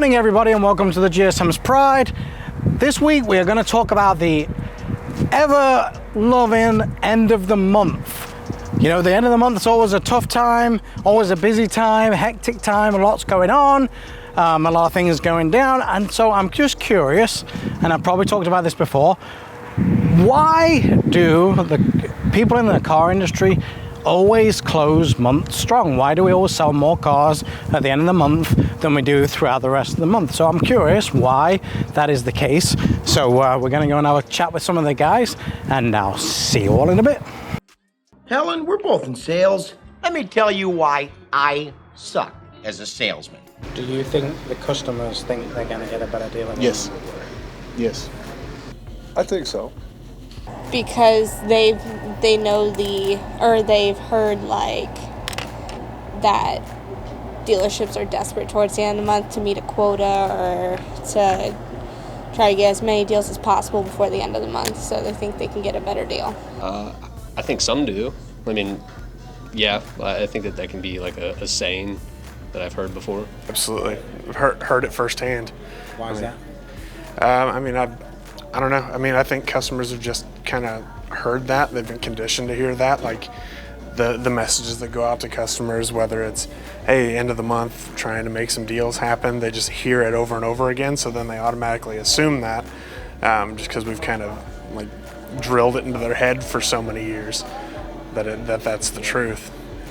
morning, everybody, and welcome to the GSM's Pride. This week we are going to talk about the ever-loving end of the month. You know, the end of the month is always a tough time, always a busy time, hectic time, lots going on, a lot of things going down, and so I'm just curious, and I've probably talked about this before, why do the people in the car industry always close month strong? Why do we always sell more cars at the end of the month than we do throughout the rest of the month? So I'm curious why that is the case. So we're going to go and have a chat with some of the guys, and I'll see you all in a bit. Helen, we're both in sales. Let me tell you why I suck as a salesman. Do you think the customers think they're going to get a better deal? Yes. Yes. I think so. Because they've heard like that dealerships are desperate towards the end of the month to meet a quota or to try to get as many deals as possible before the end of the month, so they think they can get a better deal. I think some do. I mean, yeah, I think that can be like a saying that I've heard before. Absolutely. I've heard it firsthand. Why is that? I don't know. I mean, I think customers have just kind of heard that. They've been conditioned to hear that. Like the messages that go out to customers, whether it's, hey, end of the month, trying to make some deals happen, they just hear it over and over again. So then they automatically assume that just because we've kind of like drilled it into their head for so many years that that's the truth,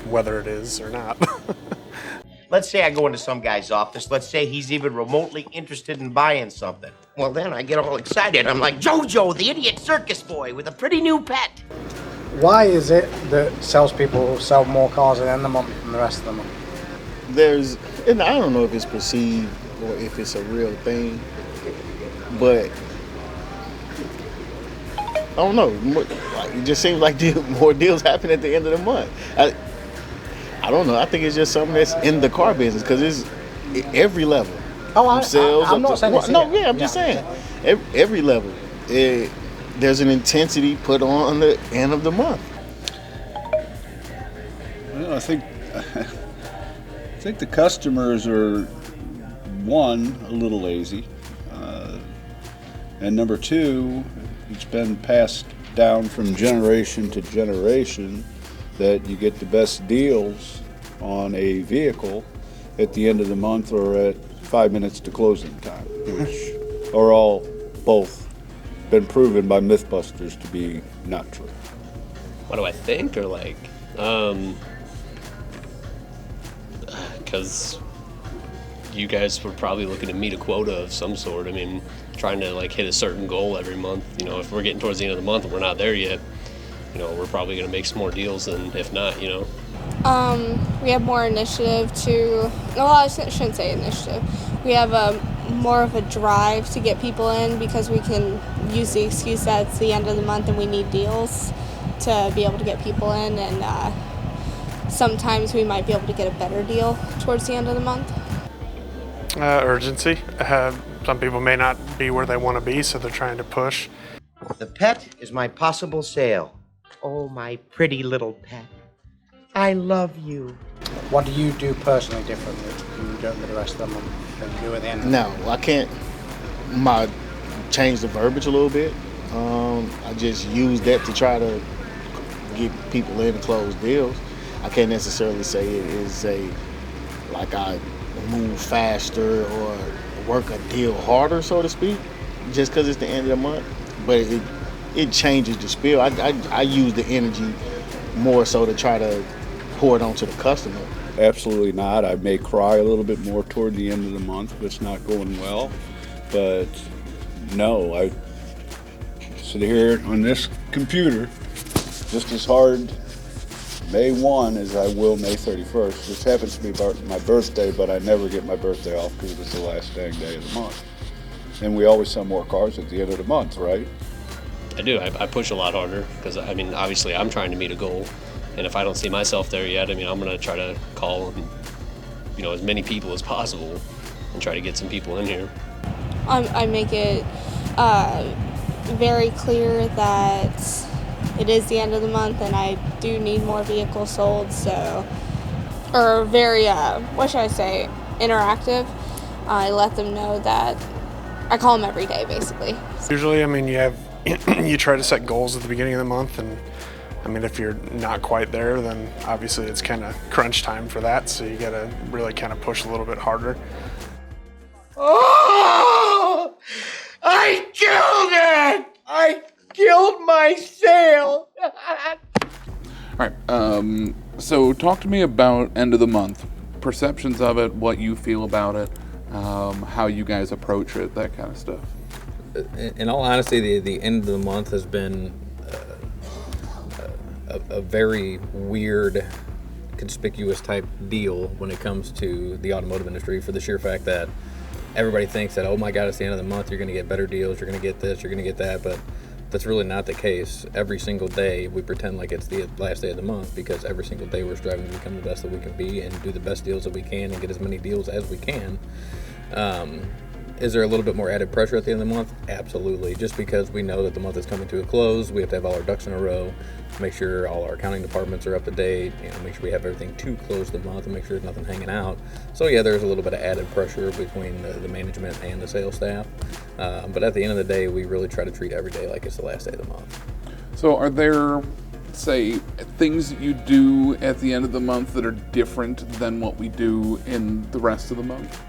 whether it is or not. Let's say I go into some guy's office. Let's say he's even remotely interested in buying something. Well, then I get all excited. I'm like, Jojo, the idiot circus boy with a pretty new pet. Why is it that salespeople sell more cars at the end of the month than the rest of the month? And I don't know if it's perceived or if it's a real thing, but I don't know. It just seems like more deals happen at the end of the month. I don't know. I think it's just something that's in the car business because it's every level. Oh, sales. I'm not saying I'm just saying. Every level. There's an intensity put on the end of the month. Well, I think the customers are, one, a little lazy, and number two, it's been passed down from generation to generation that you get the best deals on a vehicle at the end of the month or at 5 minutes to closing time, which are all both been proven by Mythbusters to be not true. What do I think? Or like, because you guys were probably looking to meet a quota of some sort. I mean, trying to like hit a certain goal every month. You know, if we're getting towards the end of the month and we're not there yet, you know, we're probably going to make some more deals than if not, you know. We have more initiative I shouldn't say initiative. We have more of a drive to get people in because we can use the excuse that it's the end of the month and we need deals to be able to get people in, and sometimes we might be able to get a better deal towards the end of the month. Urgency. Some people may not be where they want to be, so they're trying to push. The pet is my possible sale. Oh, my pretty little pet. I love you. What do you do personally differently than you do for the rest of the month than you do at the end? No, I can't. Change the verbiage a little bit. I just use that to try to get people in and close deals. I can't necessarily say it is I move faster or work a deal harder, so to speak, just because it's the end of the month. But it changes the spiel. I use the energy more so to try to pour it onto the customer. Absolutely not. I may cry a little bit more toward the end of the month if it's not going well. But no, I sit here on this computer just as hard May 1 as I will May 31st. This happens to be my birthday, but I never get my birthday off because it's the last dang day of the month. And we always sell more cars at the end of the month, right? I do. I push a lot harder because, I mean, obviously I'm trying to meet a goal. And if I don't see myself there yet, I mean, I'm going to try to call, you know, as many people as possible and try to get some people in here. I make it very clear that it is the end of the month and I do need more vehicles sold, so, or very, what should I say, interactive. I let them know that I call them every day, basically. Usually, I mean, you try to set goals at the beginning of the month, and I mean, if you're not quite there, then obviously it's kind of crunch time for that, so you got to really kind of push a little bit harder. Oh! I killed it! I killed my sale! All right, so talk to me about end of the month, perceptions of it, what you feel about it, how you guys approach it, that kind of stuff. In all honesty, the end of the month has been a very weird, conspicuous type deal when it comes to the automotive industry, for the sheer fact that everybody thinks that, oh my God, it's the end of the month, you're going to get better deals, you're going to get this, you're going to get that, but that's really not the case. Every single day we pretend like it's the last day of the month, because every single day we're striving to become the best that we can be and do the best deals that we can and get as many deals as we can. Is there a little bit more added pressure at the end of the month? Absolutely. Just because we know that the month is coming to a close, we have to have all our ducks in a row, make sure all our accounting departments are up to date, make sure we have everything to close the month and make sure there's nothing hanging out. So yeah, there's a little bit of added pressure between the management and the sales staff. But at the end of the day, we really try to treat every day like it's the last day of the month. So are there, say, things that you do at the end of the month that are different than what we do in the rest of the month?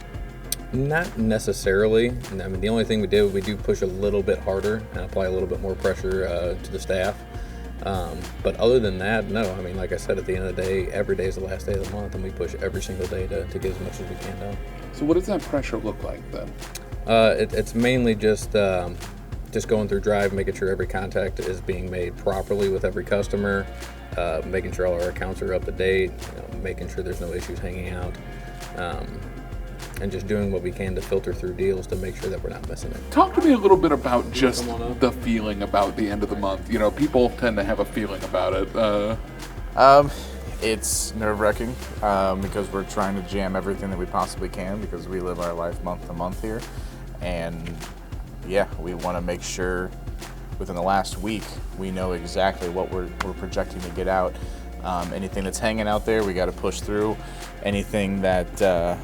Not necessarily. I mean, the only thing we do push a little bit harder and apply a little bit more pressure to the staff. But other than that, no. I mean, like I said, at the end of the day, every day is the last day of the month, and we push every single day to get as much as we can done. So what does that pressure look like then? It's mainly just going through Drive, making sure every contact is being made properly with every customer, making sure all our accounts are up to date, making sure there's no issues hanging out. And just doing what we can to filter through deals to make sure that we're not missing it. Talk to me a little bit about just the feeling about the end of the month. People tend to have a feeling about it. It's nerve-wracking because we're trying to jam everything that we possibly can, because we live our life month to month here. And yeah, we want to make sure within the last week we know exactly what we're projecting to get out. Anything that's hanging out there, we got to push through. Anything that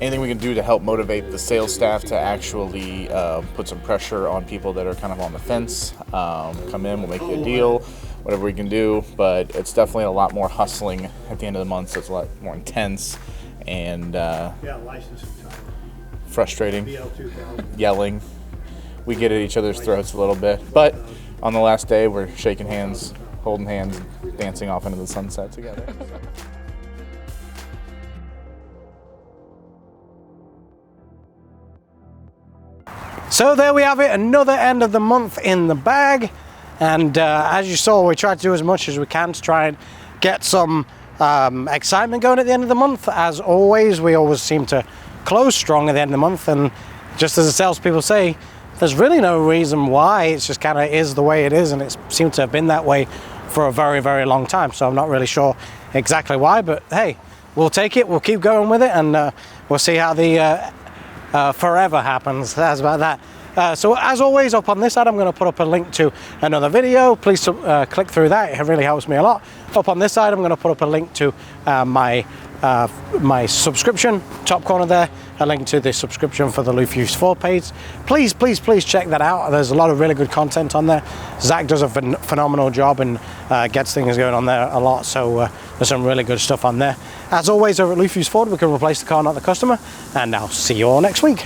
anything we can do to help motivate the sales staff to actually put some pressure on people that are kind of on the fence. Come in, we'll make you a deal, whatever we can do. But it's definitely a lot more hustling at the end of the month, so it's a lot more intense and frustrating, yelling. We get at each other's throats a little bit. But on the last day, we're shaking hands, holding hands, dancing off into the sunset together. So there we have it, another end of the month in the bag. And as you saw, we tried to do as much as we can to try and get some excitement going at the end of the month. As always, we always seem to close strong at the end of the month. And just as the salespeople say, there's really no reason why. It's just kind of is the way it is, and it seems to have been that way for a very, very long time. So I'm not really sure exactly why, but hey, we'll take it, we'll keep going with it, and we'll see how the forever happens. That's about that. So as always, up on this side, I'm going to put up a link to another video. Please click through that. It really helps me a lot. Up on this side, I'm going to put up a link to my subscription, top corner there, a link to the subscription for the Lufuse Ford page. Please check that out. There's a lot of really good content on there. Zach does a phenomenal job and gets things going on there a lot, so there's some really good stuff on there. As always, over at Lufuse Ford, we can replace the car, not the customer, and I'll see you all next week.